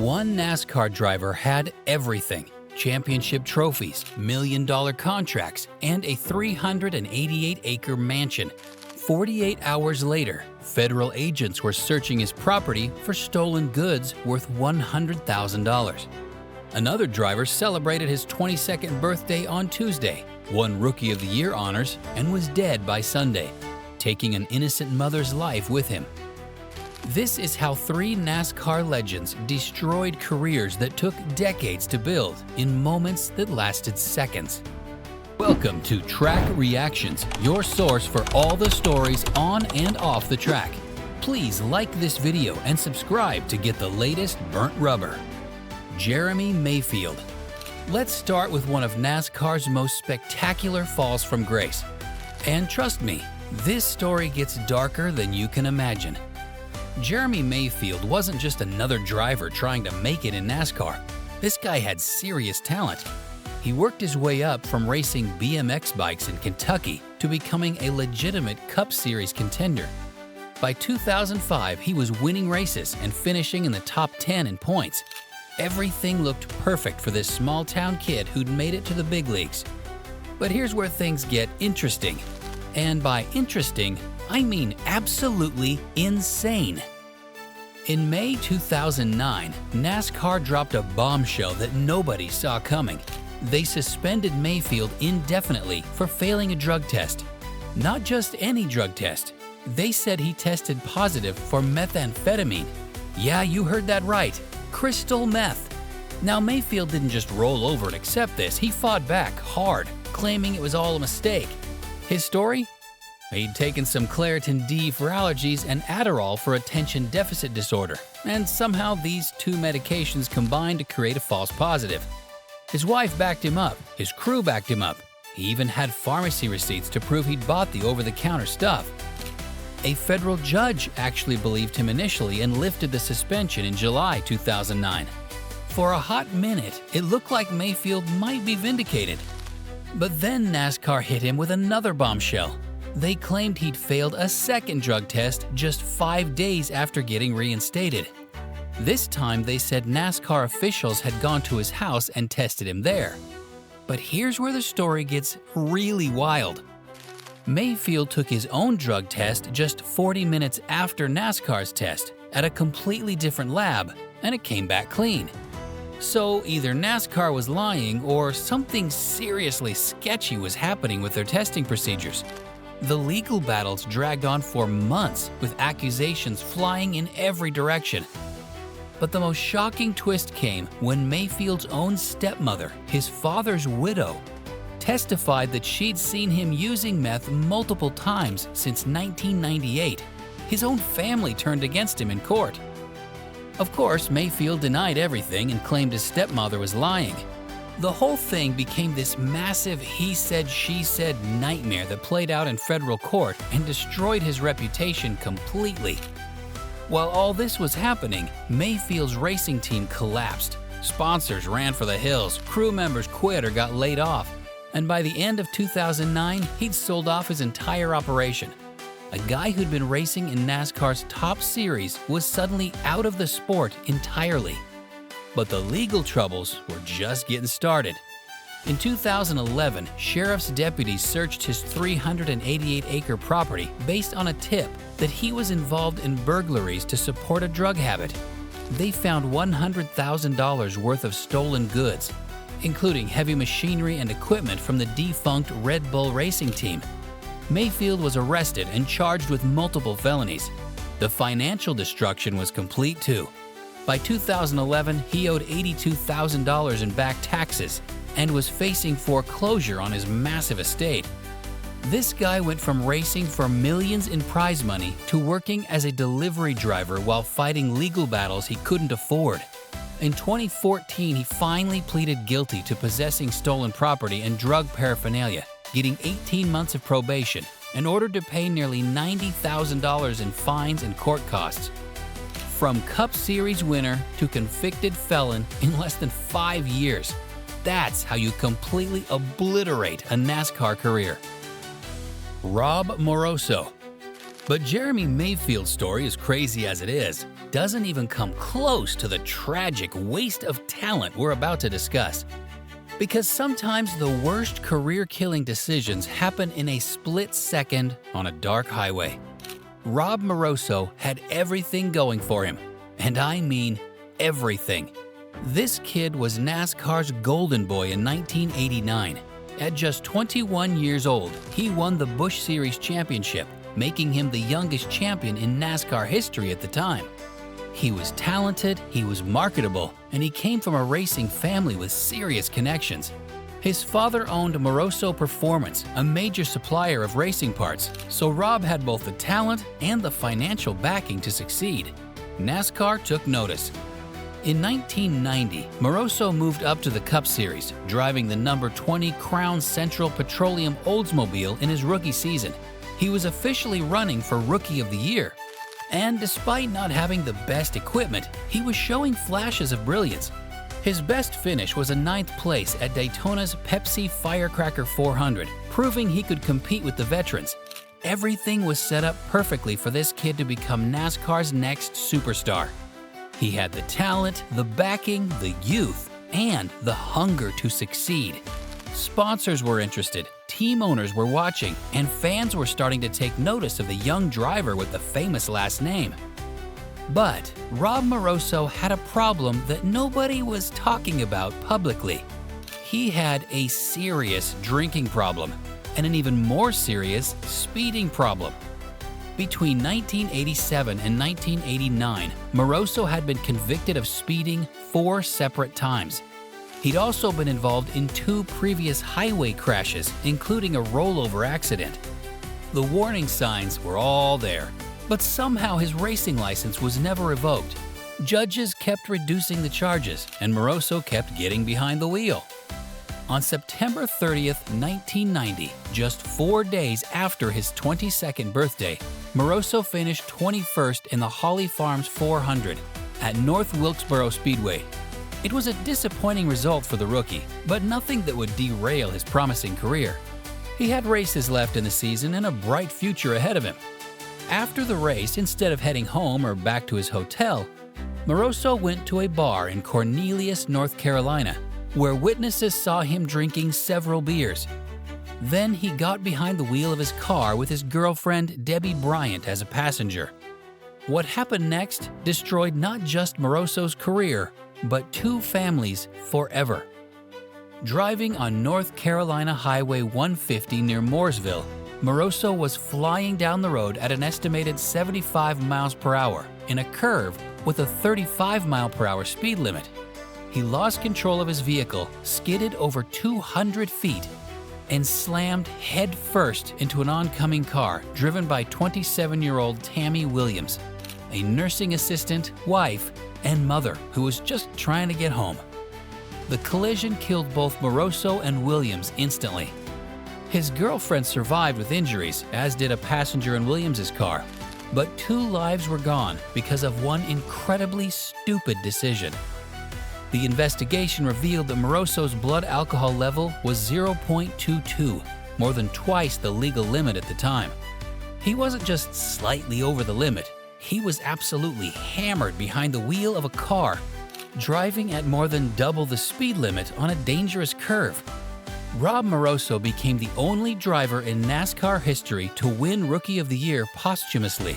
One NASCAR driver had everything: championship trophies, million-dollar contracts, and a 388-acre mansion. 48 hours later, federal agents were searching his property for stolen goods worth $100,000. Another driver celebrated his 22nd birthday on Tuesday, won Rookie of the Year honors, and was dead by Sunday, taking an innocent mother's life with him. This is how three NASCAR legends destroyed careers that took decades to build in moments that lasted seconds. Welcome to Track Reactions, your source for all the stories on and off the track. Please like this video and subscribe to get the latest burnt rubber. Jeremy Mayfield. Let's start with one of NASCAR's most spectacular falls from grace. And trust me, this story gets darker than you can imagine. Jeremy Mayfield wasn't just another driver trying to make it in NASCAR. This guy had serious talent. He worked his way up from racing BMX bikes in Kentucky to becoming a legitimate Cup Series contender. By 2005, he was winning races and finishing in the top 10 in points. Everything looked perfect for this small-town kid who'd made it to the big leagues. But here's where things get interesting. And by interesting, I mean absolutely insane. In May 2009, NASCAR dropped a bombshell that nobody saw coming. They suspended Mayfield indefinitely for failing a drug test. Not just any drug test. They said he tested positive for methamphetamine. Yeah, you heard that right. Crystal meth. Now, Mayfield didn't just roll over and accept this. He fought back hard, claiming it was all a mistake. His story? He'd taken some Claritin D for allergies and Adderall for attention deficit disorder, and somehow these two medications combined to create a false positive. His wife backed him up, his crew backed him up. He even had pharmacy receipts to prove he'd bought the over-the-counter stuff. A federal judge actually believed him initially and lifted the suspension in July 2009. For a hot minute, it looked like Mayfield might be vindicated. But then NASCAR hit him with another bombshell. They claimed he'd failed a second drug test just 5 days after getting reinstated. This time they said NASCAR officials had gone to his house and tested him there. But here's where the story gets really wild. Mayfield took his own drug test just 40 minutes after NASCAR's test at a completely different lab, and it came back clean. So either NASCAR was lying or something seriously sketchy was happening with their testing procedures. The legal battles dragged on for months, with accusations flying in every direction. But the most shocking twist came when Mayfield's own stepmother, his father's widow, testified that she'd seen him using meth multiple times since 1998. His own family turned against him in court. Of course, Mayfield denied everything and claimed his stepmother was lying. The whole thing became this massive he-said-she-said nightmare that played out in federal court and destroyed his reputation completely. While all this was happening, Mayfield's racing team collapsed. Sponsors ran for the hills, crew members quit or got laid off, and by the end of 2009, he'd sold off his entire operation. A guy who'd been racing in NASCAR's top series was suddenly out of the sport entirely. But the legal troubles were just getting started. In 2011, sheriff's deputies searched his 388-acre property based on a tip that he was involved in burglaries to support a drug habit. They found $100,000 worth of stolen goods, including heavy machinery and equipment from the defunct Red Bull racing team. Mayfield was arrested and charged with multiple felonies. The financial destruction was complete too. By 2011, he owed $82,000 in back taxes and was facing foreclosure on his massive estate. This guy went from racing for millions in prize money to working as a delivery driver while fighting legal battles he couldn't afford. In 2014, he finally pleaded guilty to possessing stolen property and drug paraphernalia, getting 18 months of probation and ordered to pay nearly $90,000 in fines and court costs. From Cup Series winner to convicted felon in less than 5 years. That's how you completely obliterate a NASCAR career. Rob Moroso. But Jeremy Mayfield's story, as crazy as it is, doesn't even come close to the tragic waste of talent we're about to discuss. Because sometimes the worst career-killing decisions happen in a split second on a dark highway. Rob Moroso had everything going for him, and I mean everything. This kid was NASCAR's golden boy in 1989. At just 21 years old, he won the Busch Series championship, making him the youngest champion in NASCAR history at the time. He was talented, he was marketable, and he came from a racing family with serious connections. His father owned Moroso Performance, a major supplier of racing parts, so Rob had both the talent and the financial backing to succeed. NASCAR took notice. In 1990, Moroso moved up to the Cup Series, driving the number 20 Crown Central Petroleum Oldsmobile in his rookie season. He was officially running for Rookie of the Year. And despite not having the best equipment, he was showing flashes of brilliance. His best finish was a 9th place at Daytona's Pepsi Firecracker 400, proving he could compete with the veterans. Everything was set up perfectly for this kid to become NASCAR's next superstar. He had the talent, the backing, the youth, and the hunger to succeed. Sponsors were interested, team owners were watching, and fans were starting to take notice of the young driver with the famous last name. But Rob Moroso had a problem that nobody was talking about publicly. He had a serious drinking problem and an even more serious speeding problem. Between 1987 and 1989, Moroso had been convicted of speeding 4 separate times. He'd also been involved in 2 previous highway crashes, including a rollover accident. The warning signs were all there, but somehow his racing license was never revoked. Judges kept reducing the charges, and Moroso kept getting behind the wheel. On September 30th, 1990, just 4 days after his 22nd birthday, Moroso finished 21st in the Holly Farms 400 at North Wilkesboro Speedway. It was a disappointing result for the rookie, but nothing that would derail his promising career. He had races left in the season and a bright future ahead of him. After the race, instead of heading home or back to his hotel, Moroso went to a bar in Cornelius, North Carolina, where witnesses saw him drinking several beers. Then he got behind the wheel of his car with his girlfriend Debbie Bryant as a passenger. What happened next destroyed not just Moroso's career, but 2 families forever. Driving on North Carolina Highway 150 near Mooresville, Moroso was flying down the road at an estimated 75 miles per hour in a curve with a 35 mile per hour speed limit. He lost control of his vehicle, skidded over 200 feet, and slammed head first into an oncoming car driven by 27-year-old Tammy Williams, a nursing assistant, wife, and mother who was just trying to get home. The collision killed both Moroso and Williams instantly. His girlfriend survived with injuries, as did a passenger in Williams's car, but 2 lives were gone because of one incredibly stupid decision. The investigation revealed that Moroso's blood alcohol level was 0.22, more than twice the legal limit at the time. He wasn't just slightly over the limit, he was absolutely hammered behind the wheel of a car, driving at more than double the speed limit on a dangerous curve. Rob Moroso became the only driver in NASCAR history to win Rookie of the Year posthumously.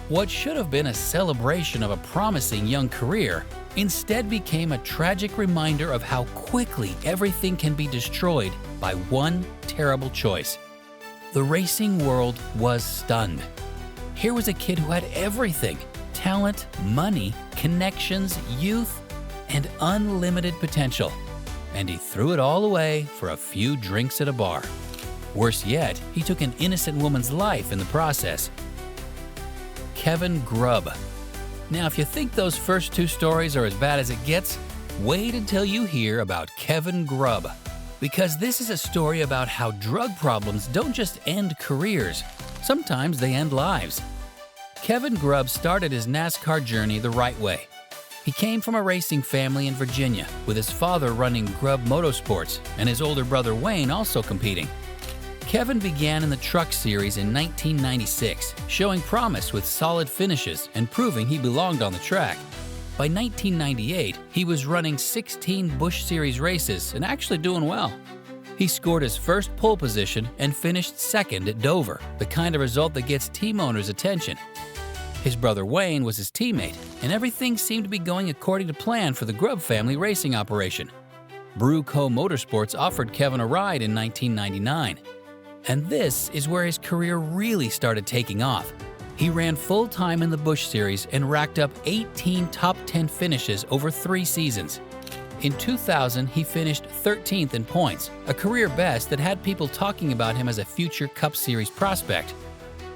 What should have been a celebration of a promising young career instead became a tragic reminder of how quickly everything can be destroyed by one terrible choice. The racing world was stunned. Here was a kid who had everything: talent, money, connections, youth, and unlimited potential. And he threw it all away for a few drinks at a bar. Worse yet, he took an innocent woman's life in the process. Kevin Grubb. Now, if you think those first 2 stories are as bad as it gets, wait until you hear about Kevin Grubb. Because this is a story about how drug problems don't just end careers, sometimes they end lives. Kevin Grubb started his NASCAR journey the right way. He came from a racing family in Virginia, with his father running Grubb Motorsports and his older brother Wayne also competing. Kevin began in the Truck Series in 1996, showing promise with solid finishes and proving he belonged on the track. By 1998, he was running 16 Busch Series races and actually doing well. He scored his first pole position and finished second at Dover, the kind of result that gets team owners' attention. His brother Wayne was his teammate, and everything seemed to be going according to plan for the Grubb family racing operation. Bruco Motorsports offered Kevin a ride in 1999. And this is where his career really started taking off. He ran full-time in the Busch Series and racked up 18 top 10 finishes over 3 seasons. In 2000, he finished 13th in points, a career best that had people talking about him as a future Cup Series prospect.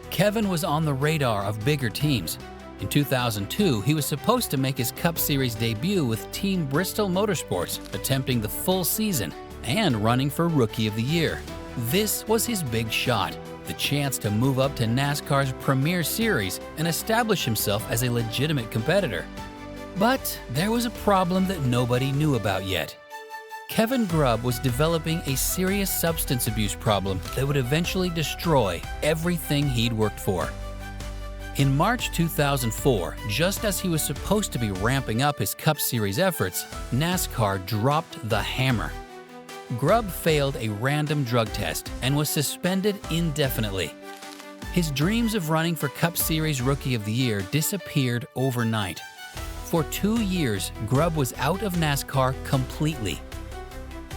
Kevin was on the radar of bigger teams. In 2002, he was supposed to make his Cup Series debut with Team Bristol Motorsports, attempting the full season and running for Rookie of the Year. This was his big shot, the chance to move up to NASCAR's Premier Series and establish himself as a legitimate competitor. But there was a problem that nobody knew about yet. Kevin Grubb was developing a serious substance abuse problem that would eventually destroy everything he'd worked for. In March 2004, just as he was supposed to be ramping up his Cup Series efforts, NASCAR dropped the hammer. Grubb failed a random drug test and was suspended indefinitely. His dreams of running for Cup Series Rookie of the Year disappeared overnight. For 2 years, Grubb was out of NASCAR completely.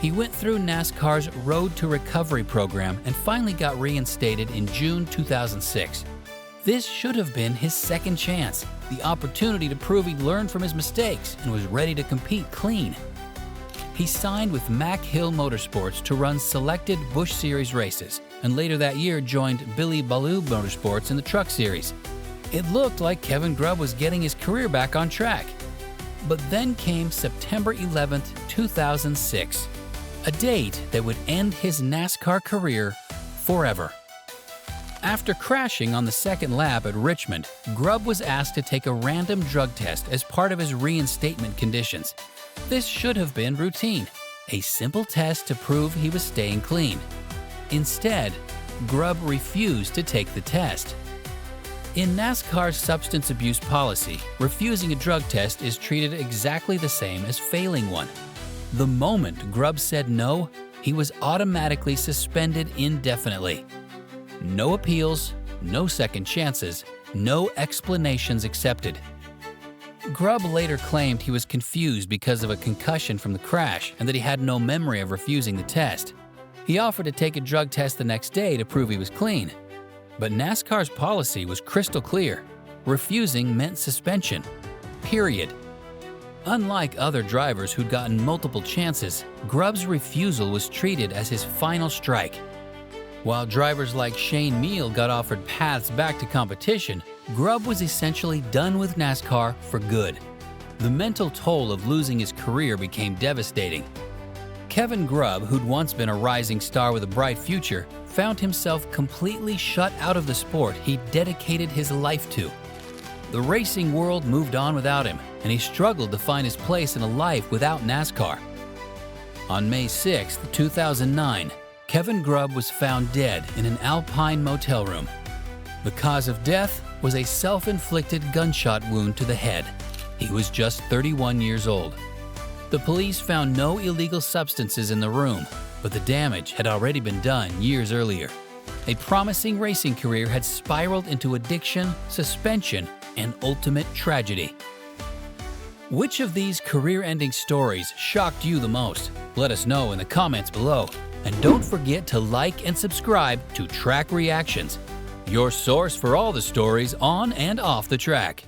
He went through NASCAR's Road to Recovery program and finally got reinstated in June 2006. This should have been his second chance, the opportunity to prove he'd learned from his mistakes and was ready to compete clean. He signed with Mack Hill Motorsports to run selected Busch Series races, and later that year joined Billy Ballou Motorsports in the Truck Series. It looked like Kevin Grubb was getting his career back on track. But then came September 11, 2006, a date that would end his NASCAR career forever. After crashing on the second lap at Richmond, Grubb was asked to take a random drug test as part of his reinstatement conditions. This should have been routine, a simple test to prove he was staying clean. Instead, Grubb refused to take the test. In NASCAR's substance abuse policy, refusing a drug test is treated exactly the same as failing one. The moment Grubb said no, he was automatically suspended indefinitely. No appeals, no second chances, no explanations accepted. Grubb later claimed he was confused because of a concussion from the crash and that he had no memory of refusing the test. He offered to take a drug test the next day to prove he was clean. But NASCAR's policy was crystal clear. Refusing meant suspension. Period. Unlike other drivers who'd gotten multiple chances, Grubb's refusal was treated as his final strike. While drivers like Shane Meal got offered paths back to competition, Grubb was essentially done with NASCAR for good. The mental toll of losing his career became devastating. Kevin Grubb, who'd once been a rising star with a bright future, found himself completely shut out of the sport he dedicated his life to. The racing world moved on without him, and he struggled to find his place in a life without NASCAR. On May 6, 2009, Kevin Grubb was found dead in an Alpine motel room. The cause of death was a self-inflicted gunshot wound to the head. He was just 31 years old. The police found no illegal substances in the room, but the damage had already been done years earlier. A promising racing career had spiraled into addiction, suspension, and ultimate tragedy. Which of these career-ending stories shocked you the most? Let us know in the comments below. And don't forget to like and subscribe to Track Reactions, your source for all the stories on and off the track.